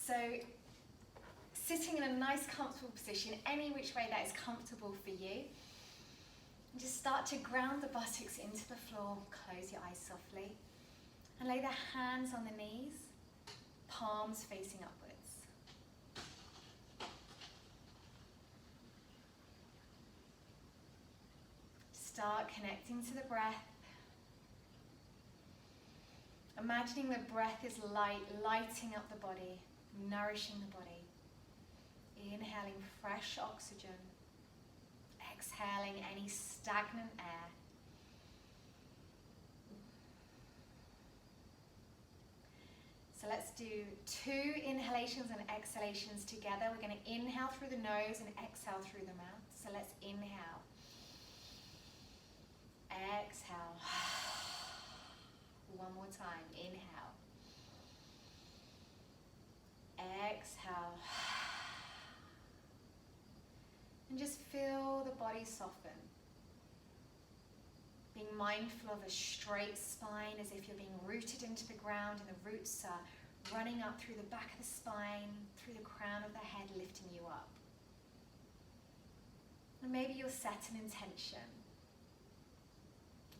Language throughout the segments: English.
So sitting in a nice comfortable position, any which way that is comfortable for you. And just start to ground the buttocks into the floor. Close your eyes softly. And lay the hands on the knees, palms facing upwards. Start connecting to the breath. Imagining the breath is light, lighting up the body, nourishing the body. Inhaling fresh oxygen. Exhaling any stagnant air. So let's do 2 inhalations and exhalations together. We're going to inhale through the nose and exhale through the mouth. So let's inhale. Exhale. One more time. Inhale. Exhale. And just feel the body soften. Being mindful of a straight spine as if you're being rooted into the ground and the roots are running up through the back of the spine, through the crown of the head, lifting you up. And maybe you'll set an intention,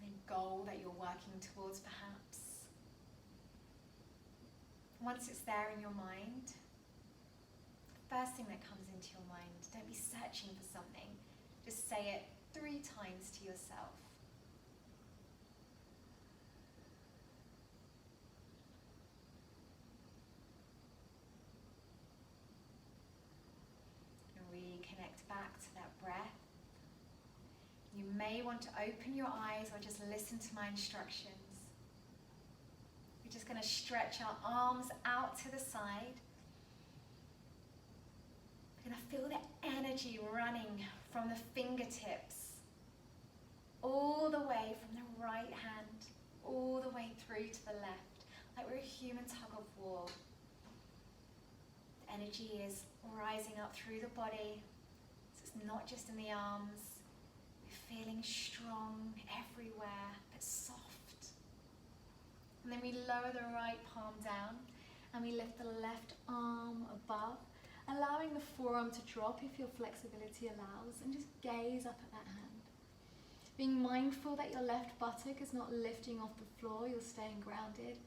a goal that you're working towards perhaps. Once it's there in your mind, the first thing that comes into your mind, don't be searching for something, just say it 3 times to yourself. And reconnect back to that breath. You may want to open your eyes or just listen to my instructions. We're just going to stretch our arms out to the side. We're going to feel the energy running from the fingertips all the way from the right hand, all the way through to the left, like we're a human tug of war. The energy is rising up through the body, so it's not just in the arms. We're feeling strong everywhere, but soft. And then we lower the right palm down, and we lift the left arm above, allowing the forearm to drop if your flexibility allows, and just gaze up at that hand. Being mindful that your left buttock is not lifting off the floor, you're staying grounded.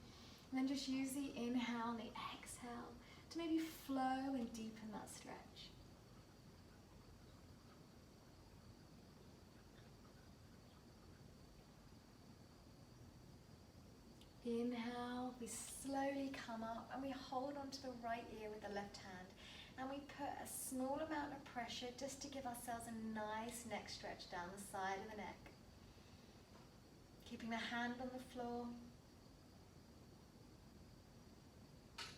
And then just use the inhale and the exhale to maybe flow and deepen that stretch. Inhale, we slowly come up and we hold onto the right ear with the left hand. And we put a small amount of pressure just to give ourselves a nice neck stretch down the side of the neck. Keeping the hand on the floor.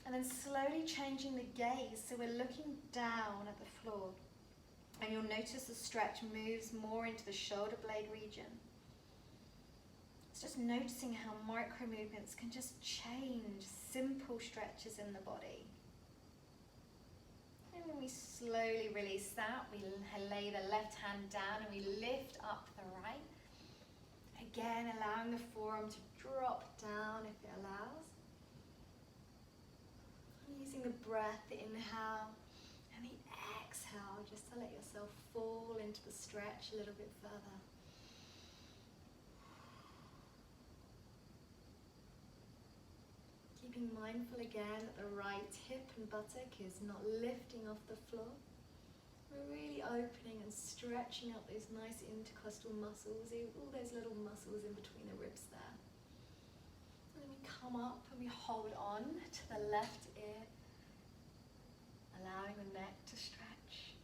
And then slowly changing the gaze, so we're looking down at the floor. And you'll notice the stretch moves more into the shoulder blade region. It's just noticing how micro movements can just change simple stretches in the body. And when we slowly release that, we lay the left hand down and we lift up the right. Again, allowing the forearm to drop down if it allows. Using the breath, the inhale and the exhale, just to let yourself fall into the stretch a little bit further. Keeping mindful again that the right hip and buttock is not lifting off the floor. We're really opening and stretching up those nice intercostal muscles, all those little muscles in between the ribs there. And then we come up and we hold on to the left ear, allowing the neck to stretch.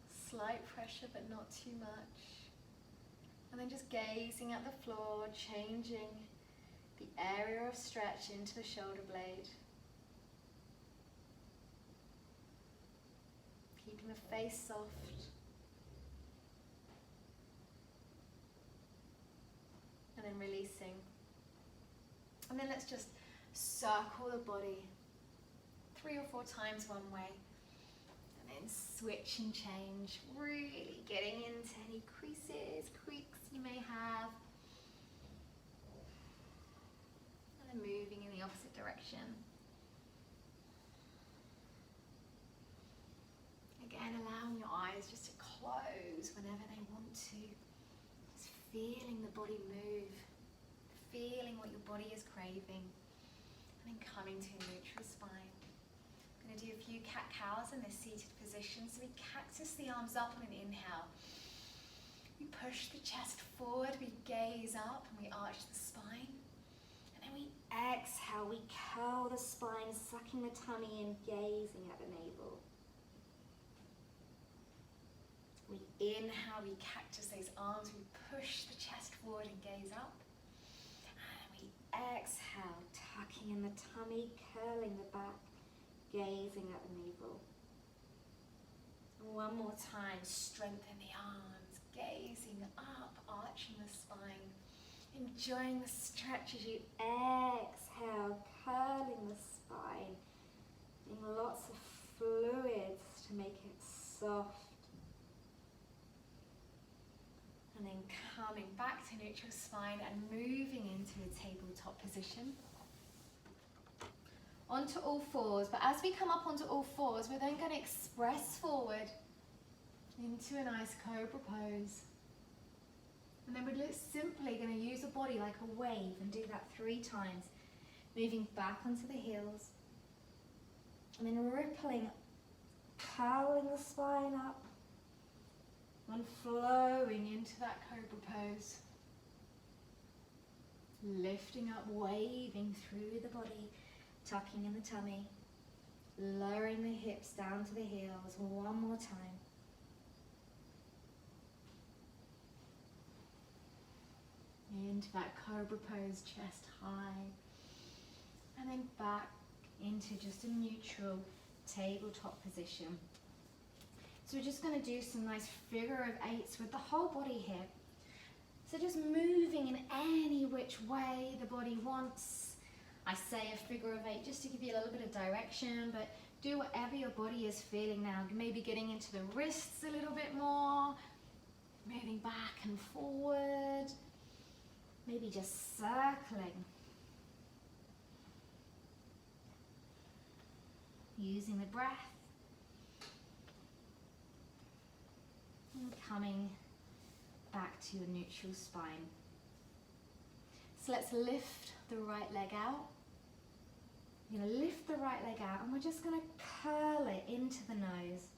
Slight pressure but not too much. And then just gazing at the floor, changing the area of stretch into the shoulder blade. Keeping the face soft. And then releasing. And then let's just circle the body 3 or 4 times one way. And then switch and change, really getting into any creases, creaks you may have. And then moving in the opposite direction. eyes just to close whenever they want to. Just feeling the body move, feeling what your body is craving, and then coming to a neutral spine. I'm going to do a few cat-cows in this seated position. So we cactus the arms up on an inhale. We push the chest forward, we gaze up, and we arch the spine. And then we exhale, we curl the spine, sucking the tummy in, gazing at the navel. We inhale, we cactus those arms, we push the chest forward and gaze up. And we exhale, tucking in the tummy, curling the back, gazing at the navel. One more time, strengthen the arms, gazing up, arching the spine. Enjoying the stretch as you exhale, curling the spine. Getting lots of fluids to make it soft. And then coming back to neutral spine and moving into a tabletop position. Onto all fours, but as we come up onto all fours, we're then going to express forward into a nice cobra pose. And then we're simply going to use the body like a wave and do that 3 times. Moving back onto the heels. And then rippling, curling the spine up. And flowing into that cobra pose. Lifting up, waving through the body. Tucking in the tummy. Lowering the hips down to the heels. One more time. Into that cobra pose, chest high. And then back into just a neutral tabletop position. So we're just going to do some nice figure of 8s with the whole body here. So just moving in any which way the body wants. I say a figure of 8 just to give you a little bit of direction, but do whatever your body is feeling now. Maybe getting into the wrists a little bit more, moving back and forward. Maybe just circling. Using the breath. And coming back to your neutral spine. So let's lift the right leg out. You're going to lift the right leg out and we're just going to curl it into the nose.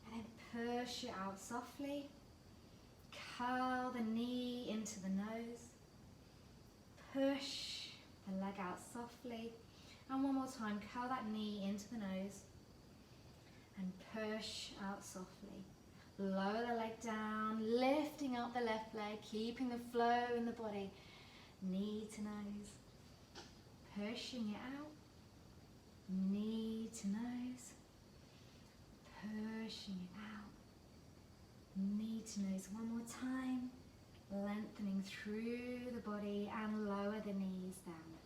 And then push it out softly. Curl the knee into the nose. Push the leg out softly. And one more time, curl that knee into the nose. And push out softly. Lower the leg down, lifting up the left leg, keeping the flow in the body. Knee to nose. Pushing it out. Knee to nose. Pushing it out. Knee to nose one more time, lengthening through the body and lower the knees down.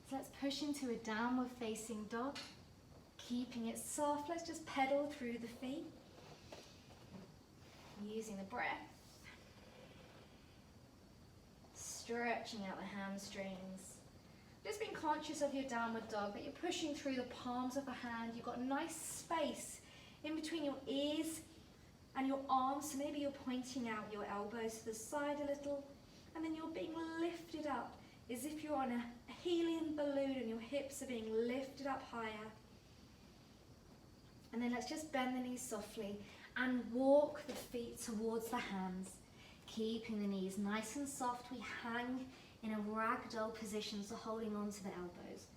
So let's push into a downward facing dog, keeping it soft. Let's just pedal through the feet, using the breath, stretching out the hamstrings. Just being conscious of your downward dog, that you're pushing through the palms of the hand. You've got a nice space in between your ears and your arms, so maybe you're pointing out your elbows to the side a little, and then you're being lifted up as if you're on a helium balloon and your hips are being lifted up higher. And then let's just bend the knees softly and walk the feet towards the hands, keeping the knees nice and soft. We hang in a ragdoll position, so holding on to the elbows.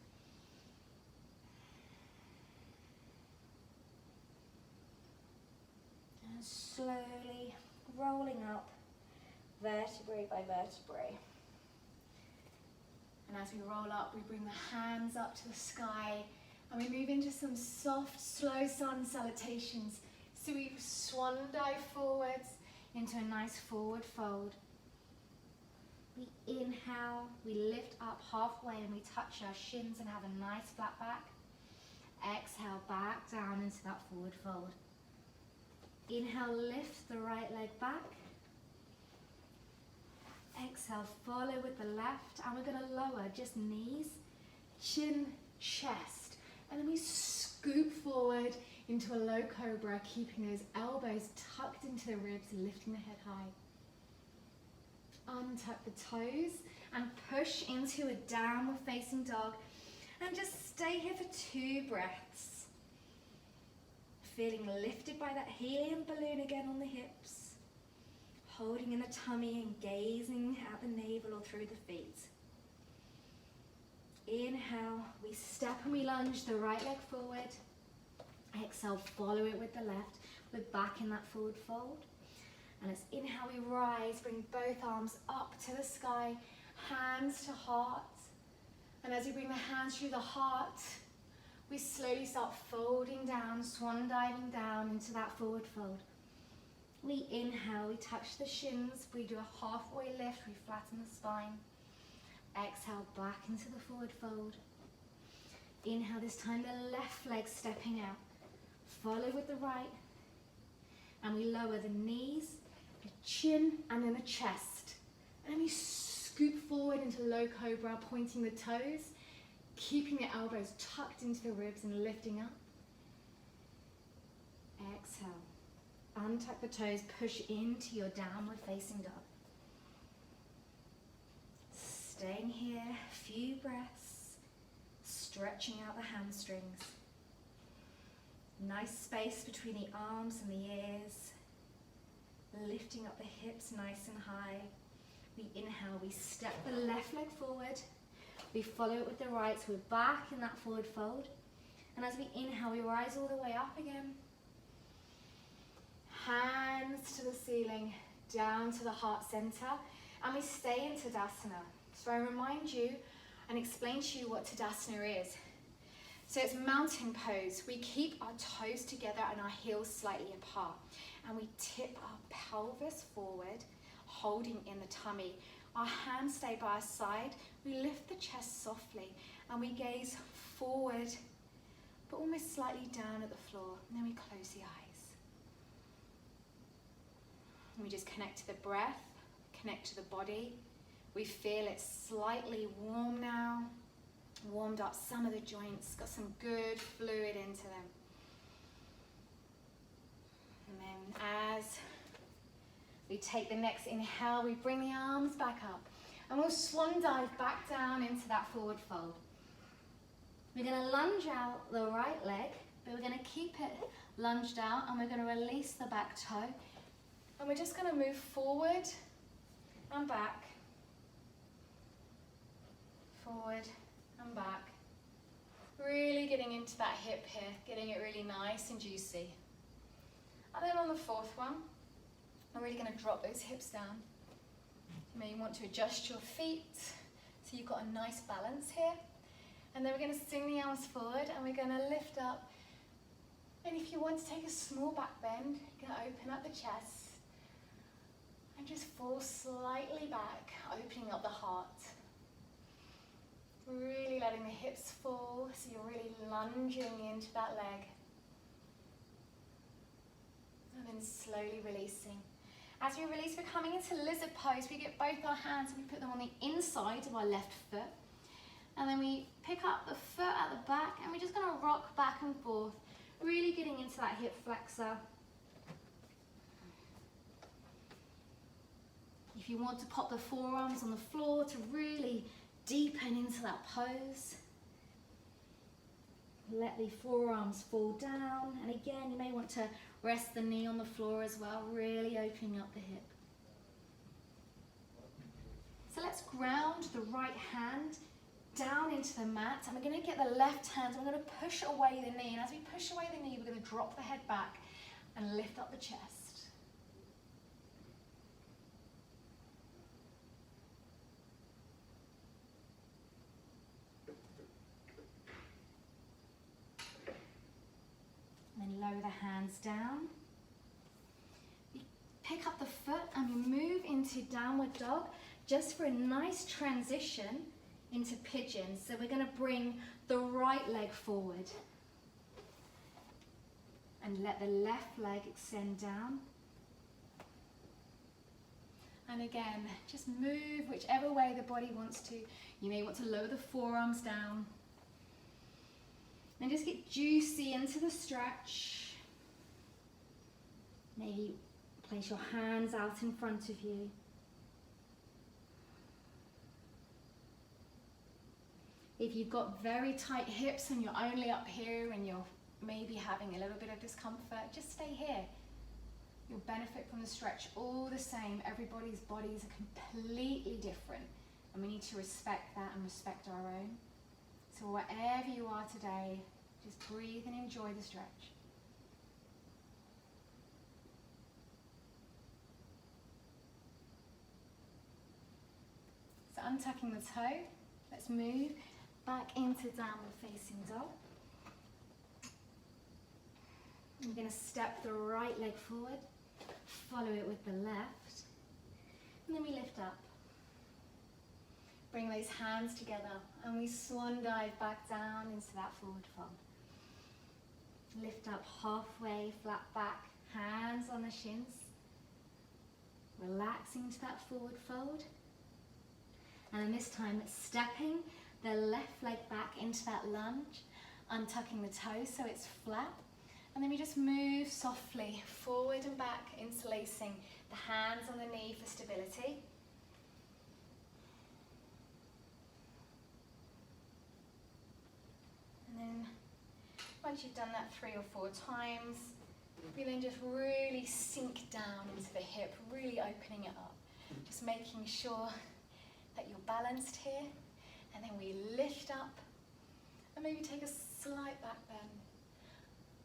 And slowly rolling up vertebrae by vertebrae. And as we roll up, we bring the hands up to the sky and we move into some soft, slow sun salutations. So we swan dive forwards into a nice forward fold. We inhale, we lift up halfway and we touch our shins and have a nice flat back. Exhale, back down into that forward fold. Inhale, lift the right leg back. Exhale, follow with the left, and we're going to lower just knees, chin, chest, and then we scoop scoop forward into a low cobra, keeping those elbows tucked into the ribs, lifting the head high. Untuck the toes and push into a downward facing dog, and just stay here for 2 breaths. Feeling lifted by that helium balloon again on the hips, holding in the tummy and gazing at the navel or through the feet. Inhale, we step and we lunge the right leg forward. Exhale, follow it with the left. We're back in that forward fold. And let's inhale, we rise, bring both arms up to the sky, hands to heart. And as we bring the hands through the heart, we slowly start folding down, swan diving down into that forward fold. We inhale, we touch the shins, we do a halfway lift, we flatten the spine. Exhale, back into the forward fold. Inhale, this time the left leg stepping out. Follow with the right. And we lower the knees, the chin, and then the chest. And then we scoop forward into low cobra, pointing the toes, keeping the elbows tucked into the ribs and lifting up. Exhale. Untuck the toes, push into your downward facing dog. Staying here, a few breaths, stretching out the hamstrings. Nice space between the arms and the ears. Lifting up the hips nice and high. We inhale, we step the left leg forward. We follow it with the right, so we're back in that forward fold. And as we inhale, we rise all the way up again. Hands to the ceiling, down to the heart center, and we stay in Tadasana. So I remind you and explain to you what Tadasana is. So it's mountain pose. We keep our toes together and our heels slightly apart. And we tip our pelvis forward, holding in the tummy. Our hands stay by our side. We lift the chest softly and we gaze forward, but almost slightly down at the floor. And then we close the eyes. And we just connect to the breath, connect to the body. We feel it slightly warm now. Warmed up some of the joints, got some good fluid into them. And then as we take the next inhale, we bring the arms back up. And we'll swan dive back down into that forward fold. We're going to lunge out the right leg, but we're going to keep it lunged out, and we're going to release the back toe. And we're just going to move forward and back. Forward and back. Really getting into that hip here, getting it really nice and juicy. And then on the fourth one, I'm really going to drop those hips down. You may want to adjust your feet so you've got a nice balance here. And then we're going to swing the arms forward and we're going to lift up. And if you want to take a small back bend, you're going to open up the chest and just fall slightly back, opening up the heart. Really letting the hips fall, so you're really lunging into that leg. And then slowly releasing. As we release, we're coming into lizard pose. We get both our hands and we put them on the inside of our left foot. And then we pick up the foot at the back and we're just going to rock back and forth, really getting into that hip flexor. If you want to pop the forearms on the floor to really deepen into that pose. Let the forearms fall down. And again, you may want to rest the knee on the floor as well, really opening up the hip. So let's ground the right hand down into the mat. And we're going to get the left hand, and we're going to push away the knee. And as we push away the knee, we're going to drop the head back and lift up the chest. Then lower the hands down. You pick up the foot and we move into downward dog just for a nice transition into pigeon. So we're going to bring the right leg forward and let the left leg extend down. And again, just move whichever way the body wants to. You may want to lower the forearms down. And just get juicy into the stretch. Maybe place your hands out in front of you. If you've got very tight hips and you're only up here and you're maybe having a little bit of discomfort, just stay here. You'll benefit from the stretch all the same. Everybody's bodies are completely different, and we need to respect that and respect our own. So wherever you are today, just breathe and enjoy the stretch. So untucking the toe, let's move back into downward facing dog. You're going to step the right leg forward, follow it with the left, and then we lift up. Bring those hands together and we swan dive back down into that forward fold. Lift up halfway, flat back, hands on the shins. Relaxing into that forward fold. And then this time it's stepping the left leg back into that lunge, untucking the toes so it's flat. And then we just move softly forward and back, interlacing the hands on the knee for stability. And then once you've done that 3 or 4 times, we then just really sink down into the hip, really opening it up. Just making sure that you're balanced here. And then we lift up and maybe take a slight back bend.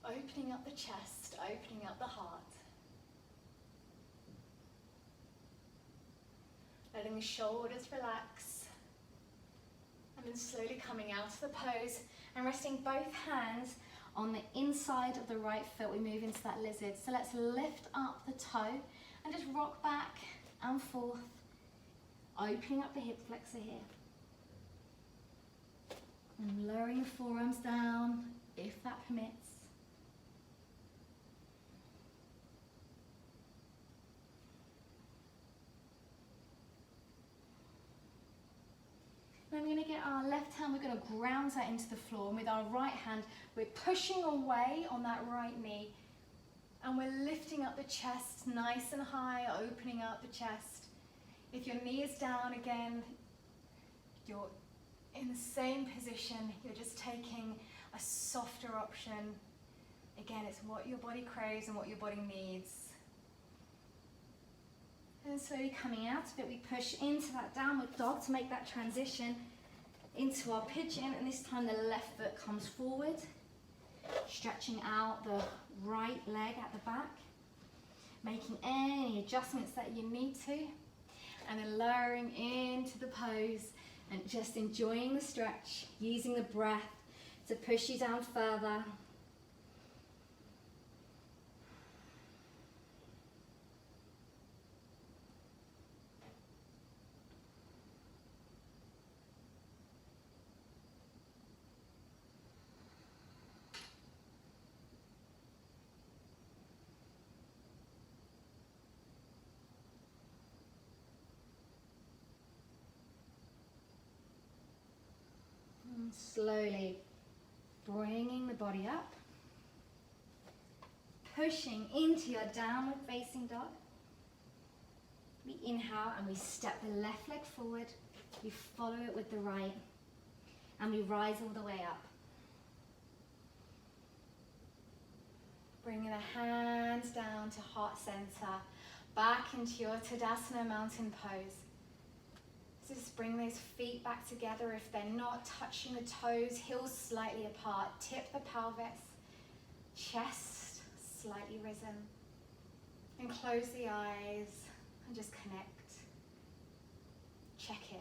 Opening up the chest, opening up the heart. Letting the shoulders relax. And then slowly coming out of the pose and resting both hands on the inside of the right foot. We move into that lizard. So let's lift up the toe and just rock back and forth. Opening up the hip flexor here. And lowering the forearms down if that permits. Then we're going to get our left hand, we're going to ground that into the floor, and with our right hand, we're pushing away on that right knee, and we're lifting up the chest nice and high, opening up the chest. If your knee is down again, you're in the same position, you're just taking a softer option. Again, it's what your body craves and what your body needs. And slowly coming out of it, we push into that downward dog to make that transition into our pigeon. And this time the left foot comes forward, stretching out the right leg at the back, making any adjustments that you need to, and then lowering into the pose and just enjoying the stretch, using the breath to push you down further. Slowly bringing the body up, pushing into your downward facing dog. We inhale and we step the left leg forward, we follow it with the right, and we rise all the way up. Bringing the hands down to heart center, back into your Tadasana mountain pose. Just bring those feet back together if they're not touching the toes, heels slightly apart, tip the pelvis, chest slightly risen. And close the eyes and just connect. Check in.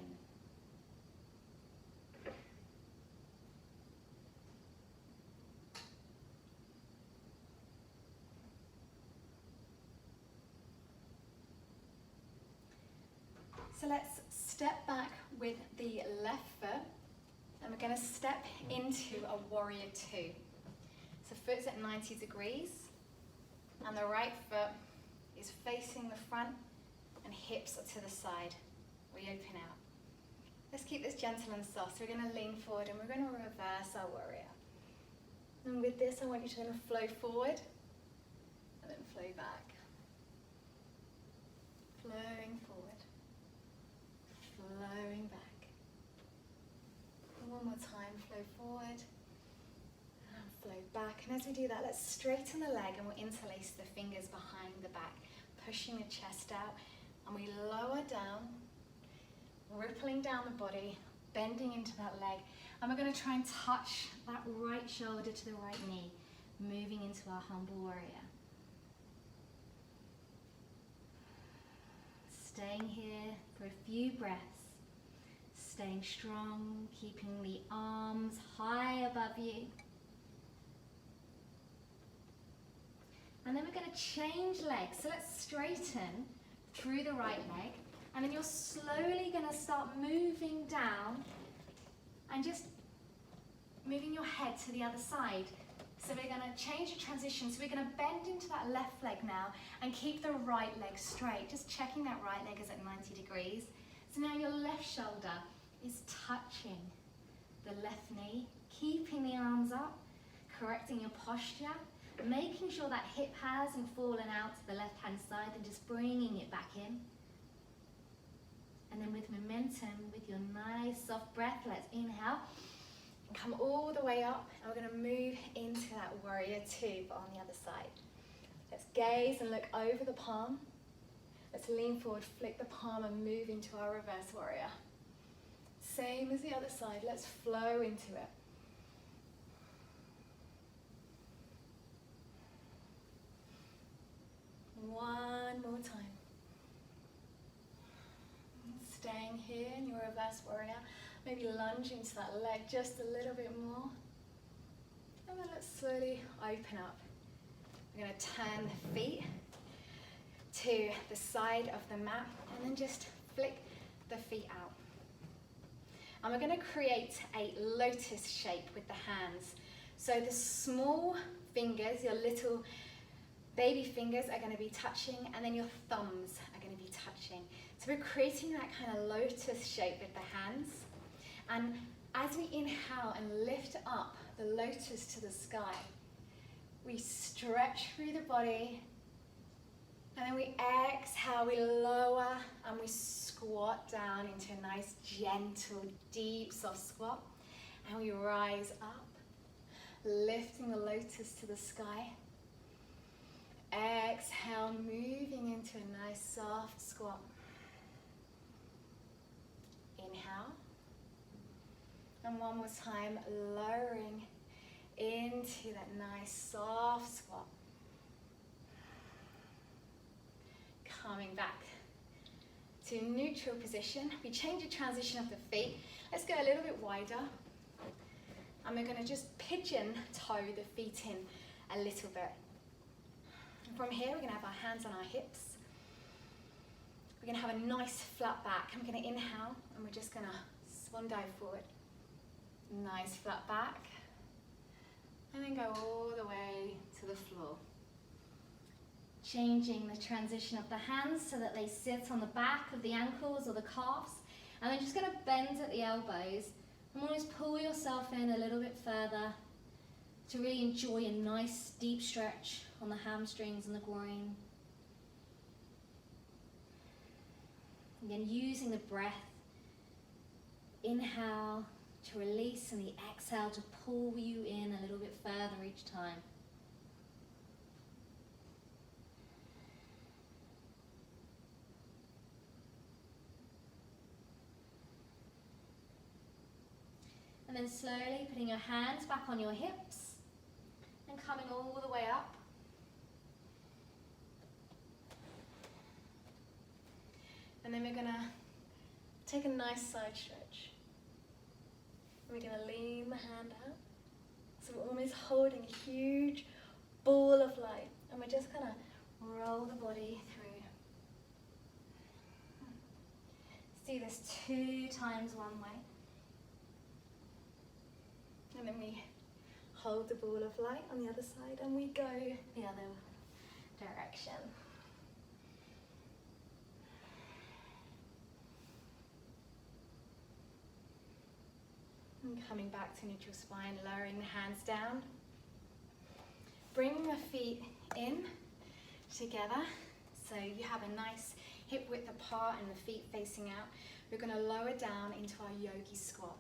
So let's step back with the left foot, and we're going to step into a warrior 2. So foot's at 90 degrees, and the right foot is facing the front, and hips are to the side. We open out. Let's keep this gentle and soft. So we're going to lean forward, and we're going to reverse our warrior. And with this, I want you to then flow forward and then flow back. Flowing forward, flowing back. And one more time, flow forward and flow back. And as we do that, let's straighten the leg and we'll interlace the fingers behind the back, pushing the chest out. And we lower down, rippling down the body, bending into that leg. And we're going to try and touch that right shoulder to the right knee, moving into our humble warrior. Staying here for a few breaths, staying strong, keeping the arms high above you. And then we're going to change legs. So let's straighten through the right leg, and then you're slowly going to start moving down and just moving your head to the other side. So we're going to change the transition. So we're going to bend into that left leg now and keep the right leg straight. Just checking that right leg is at 90 degrees. So now your left shoulder is touching the left knee, keeping the arms up, correcting your posture, making sure that hip hasn't fallen out to the left-hand side and just bringing it back in. And then with momentum, with your nice soft breath, let's inhale. Come all the way up, and we're going to move into that warrior two, but on the other side. Let's gaze and look over the palm. Let's lean forward, flick the palm and move into our reverse warrior. Same as the other side, let's flow into it. One more time. Staying here in your reverse warrior. Maybe lunge into that leg just a little bit more. And then let's slowly open up. We're going to turn the feet to the side of the mat and then just flick the feet out. And we're going to create a lotus shape with the hands. So the small fingers, your little baby fingers are going to be touching, and then your thumbs are going to be touching. So we're creating that kind of lotus shape with the hands. And as we inhale and lift up the lotus to the sky, we stretch through the body, and then we exhale, we lower, and we squat down into a nice, gentle, deep, soft squat. And we rise up, lifting the lotus to the sky. Exhale, moving into a nice, soft squat. Inhale. And one more time, lowering into that nice soft squat. Coming back to neutral position. We change the transition of the feet. Let's go a little bit wider. And we're going to just pigeon toe the feet in a little bit. And from here, we're going to have our hands on our hips. We're going to have a nice flat back. I'm going to inhale, and we're just going to swan dive forward. Nice flat back. And then go all the way to the floor. Changing the transition of the hands so that they sit on the back of the ankles or the calves. And then just going to bend at the elbows. And almost pull yourself in a little bit further to really enjoy a nice deep stretch on the hamstrings and the groin. Again, using the breath. Inhale to release, and the exhale to pull you in a little bit further each time. And then slowly putting your hands back on your hips and coming all the way up. And then we're going to take a nice side stretch. We're going to lean the hand out. So we're almost holding a huge ball of light. And we're just going to roll the body through. Let's do this 2 times one way. And then we hold the ball of light on the other side and we go the other direction. And coming back to neutral spine, lowering the hands down. bringing the feet in together. So you have a nice hip width apart and the feet facing out. We're going to lower down into our yogi squat.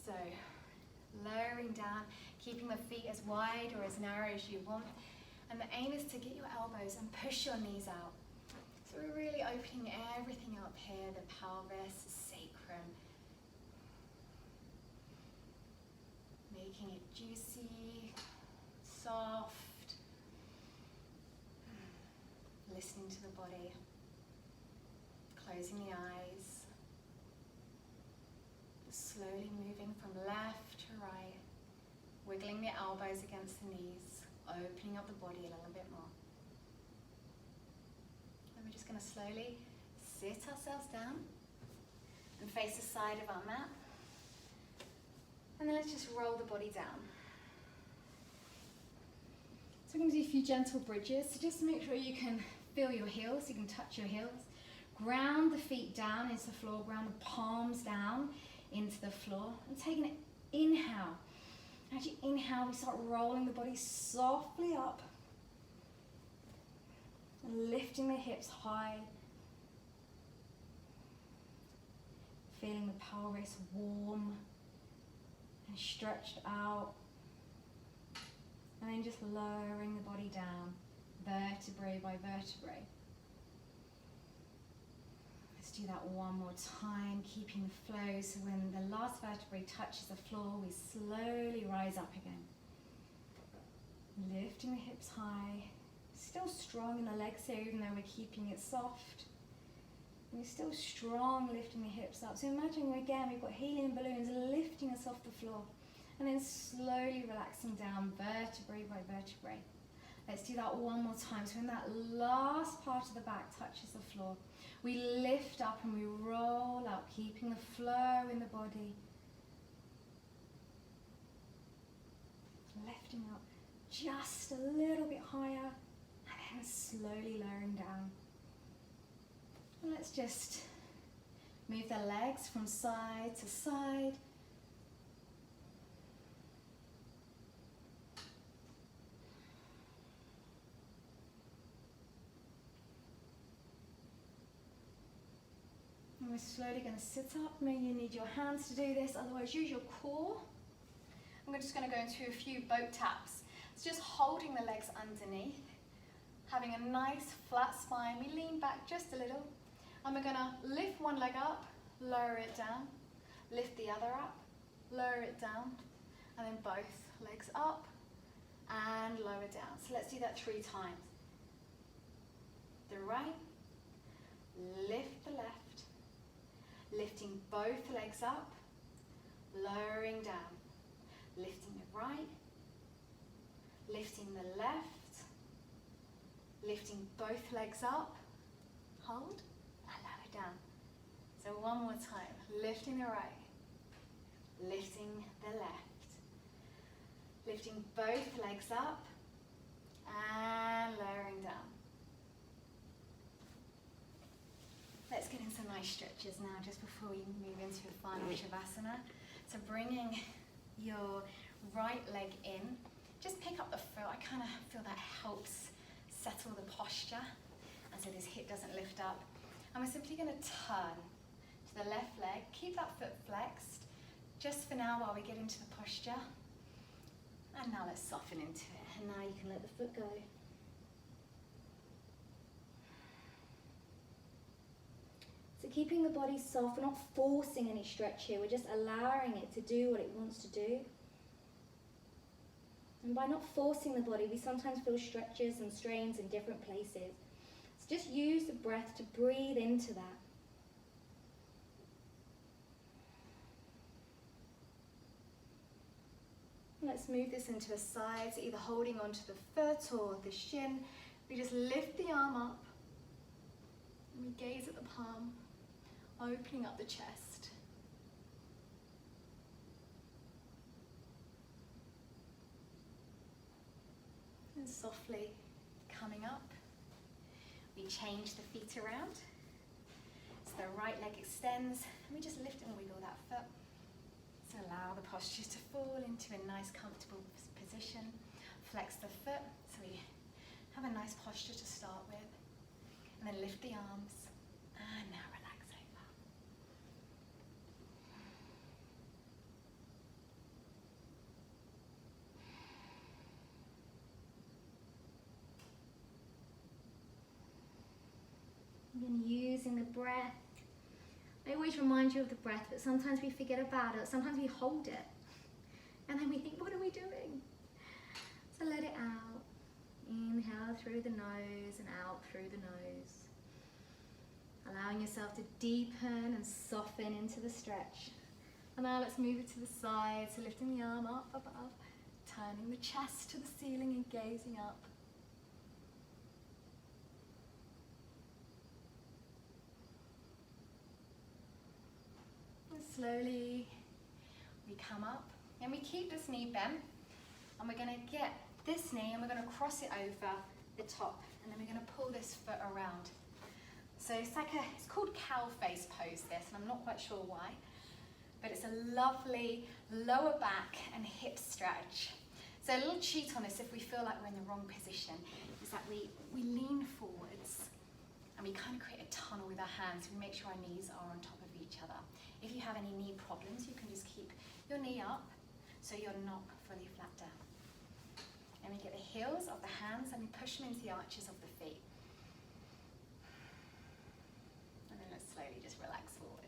So lowering down, keeping the feet as wide or as narrow as you want. And the aim is to get your elbows and push your knees out. So we're really opening everything up here, the pelvis, sacrum. Making it juicy, soft. Listening to the body. Closing the eyes. Slowly moving from left to right. Wiggling the elbows against the knees. Opening up the body a little bit more. And we're just going to slowly sit ourselves down and face the side of our mat. And then let's just roll the body down. So we're going to do a few gentle bridges. So just make sure you can feel your heels, you can touch your heels. Ground the feet down into the floor, ground the palms down into the floor. And taking an inhale. As you inhale, we start rolling the body softly up. And lifting the hips high. Feeling the pelvis warm and stretched out. And then just lowering the body down, vertebrae by vertebrae. Let's do that one more time, keeping the flow, so when the last vertebrae touches the floor, we slowly rise up again. Lifting the hips high, still strong in the legs here, even though we're keeping it soft. And we're still strong, lifting the hips up. So imagine again, we've got helium balloons lifting us off the floor. And then slowly relaxing down, vertebrae by vertebrae. Let's do that one more time. So when that last part of the back touches the floor, we lift up and we roll up, keeping the flow in the body. Lifting up just a little bit higher, and then slowly lowering down. And let's just move the legs from side to side. And we're slowly going to sit up. Maybe you need your hands to do this, otherwise use your core. I'm just going to go into a few boat taps. It's just holding the legs underneath, having a nice flat spine. We lean back just a little, and we're going to lift one leg up, lower it down, lift the other up, lower it down, and then both legs up and lower down. So let's do that 3 times. The right, lift the left, lifting both legs up, lowering down, lifting the right, lifting the left, lifting both legs up, hold, and lower down. So one more time, lifting the right, lifting the left, lifting both legs up, and lowering down. Let's get in some nice stretches now, just before we move into a final Shavasana. So bringing your right leg in, just pick up the foot. I kind of feel that helps settle the posture, and so this hip doesn't lift up. And we're simply going to turn to the left leg. Keep that foot flexed, just for now while we get into the posture. And now let's soften into it. And now you can let the foot go. So keeping the body soft, we're not forcing any stretch here, we're just allowing it to do what it wants to do. And by not forcing the body, we sometimes feel stretches and strains in different places. So just use the breath to breathe into that. Let's move this into a side, so either holding onto the foot or the shin. We just lift the arm up, and we gaze at the palm, opening up the chest. And softly coming up, we change the feet around. So the right leg extends, and we just lift and wiggle that foot. So allow the posture to fall into a nice comfortable position. flex the foot, so we have a nice posture to start with. And then lift the arms, and now relax over. And using the breath. I always remind you of the breath, but sometimes we forget about it. Sometimes we hold it. And then we think, what are we doing? So let it out. Inhale through the nose and out through the nose. Allowing yourself to deepen and soften into the stretch. And now let's move it to the side. So lifting the arm up above, turning the chest to the ceiling and gazing up. And slowly we come up and we keep this knee bent, and we're going to get this knee and we're going to cross it over the top, and then we're going to pull this foot around. So it's called cow face pose, this, and I'm not quite sure why, but it's a lovely lower back and hip stretch. So a little cheat on this if we feel like we're in the wrong position is that we lean forwards and we kind of create a tunnel with our hands. We make sure our knees are on top of each other. If you have any knee problems, you can just keep your knee up so you're not fully flat down. And we get the heels of the hands and we push them into the arches of the feet. And then let's slowly just relax forward.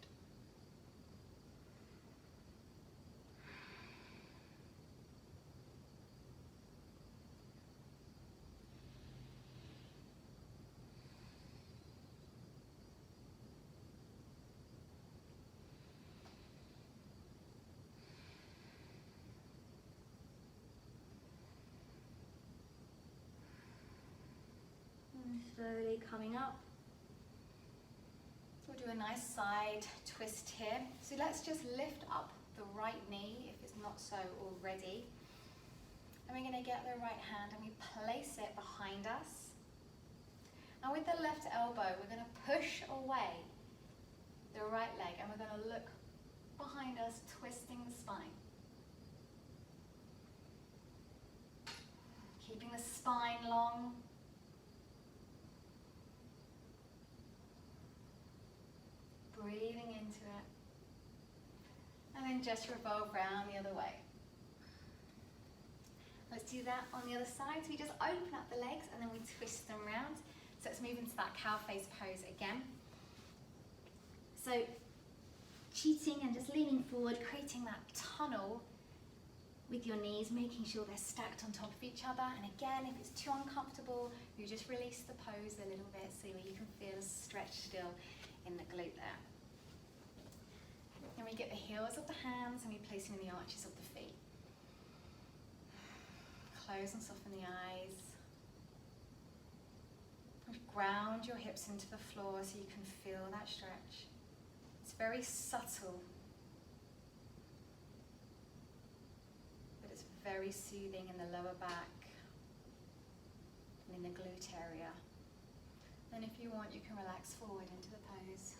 Slowly coming up. We'll do a nice side twist here. So let's just lift up the right knee if it's not so already. And we're going to get the right hand and we place it behind us. And with the left elbow, we're going to push away the right leg and we're going to look behind us, twisting the spine. Keeping the spine long. Breathing into it. And then just revolve around the other way. Let's do that on the other side. So we just open up the legs and then we twist them around. So let's move into that cow face pose again. So cheating and just leaning forward, creating that tunnel with your knees, making sure they're stacked on top of each other. And again, if it's too uncomfortable, you just release the pose a little bit so you can feel a stretch still in the glute there. And we get the heels of the hands and we place them in the arches of the feet. Close and soften the eyes. Ground your hips into the floor so you can feel that stretch. It's very subtle, but it's very soothing in the lower back and in the glute area. And if you want, you can relax forward into the pose.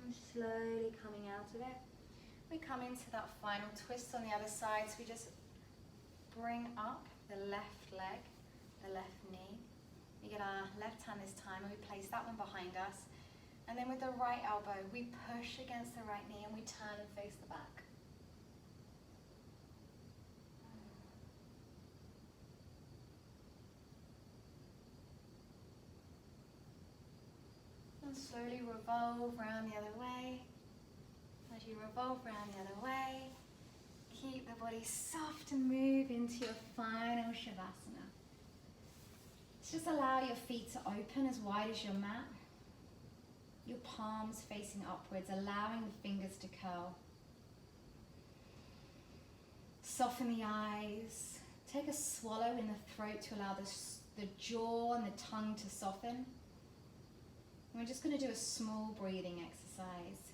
And slowly coming out of it. We come into that final twist on the other side, so we just bring up the left leg, the left knee. We get our left hand this time and we place that one behind us. And then with the right elbow, we push against the right knee and we turn and face the back. And slowly revolve around the other way. As you revolve around the other way, keep the body soft and move into your final Shavasana. Just allow your feet to open as wide as your mat. Your palms facing upwards, allowing the fingers to curl. Soften the eyes. Take a swallow in the throat to allow the jaw and the tongue to soften. And we're just going to do a small breathing exercise.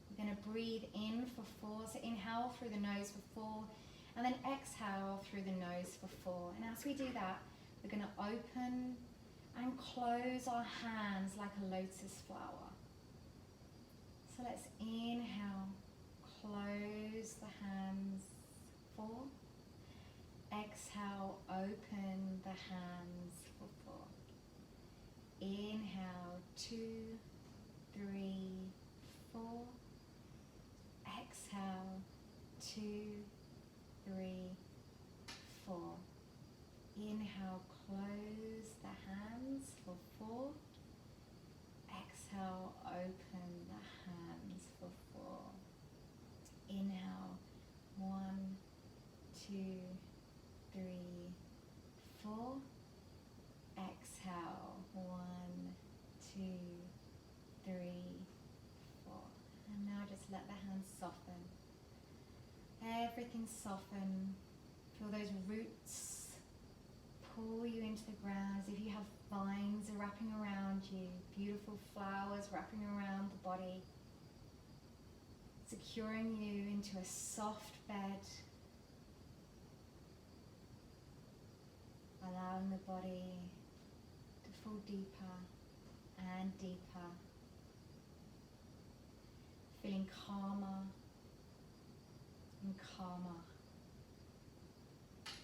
We're going to breathe in for 4, so inhale through the nose for 4, And then exhale through the nose for 4. And as we do that, we're going to open and close our hands like a lotus flower. So let's inhale, close the hands, 4. Exhale, open the hands for 4. Inhale, 2, 3, 4. Exhale, 2, 3, 4. Inhale, close the hands for 4. Exhale, open the hands for 4. Inhale, 1, 2, 3, 4. Exhale, 1, 2, 3, 4. And now just let the hands soften. Everything soften. Feel those roots pull you into the ground as if you have vines wrapping around you, beautiful flowers wrapping around the body, securing you into a soft bed, allowing the body to fall deeper and deeper, feeling calmer and calmer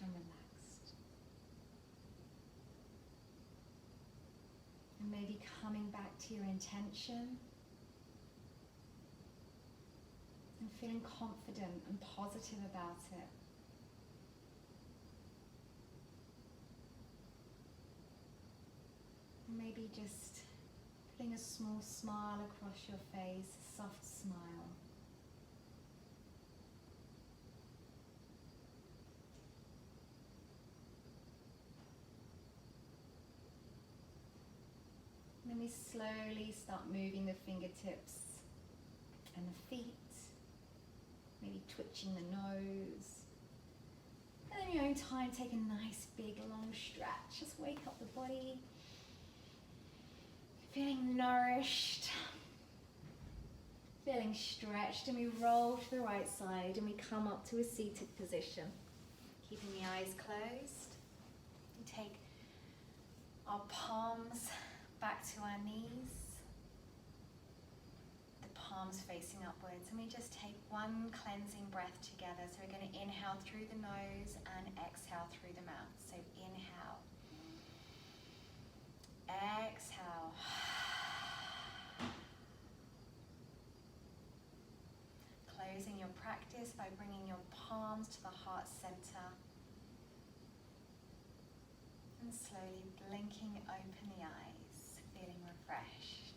and relaxed. And maybe coming back to your intention and feeling confident and positive about it. And maybe just putting a small smile across your face, a soft smile. Then we slowly start moving the fingertips and the feet, maybe twitching the nose. And in your own time, take a nice big long stretch. Just wake up the body, feeling nourished, feeling stretched, and we roll to the right side and we come up to a seated position. Keeping the eyes closed. We take our palms back to our knees, the palms facing upwards, and we just take one cleansing breath together. So we're going to inhale through the nose and exhale through the mouth. So inhale, exhale, closing your practice by bringing your palms to the heart center and slowly blinking open the eyes. Feeling refreshed.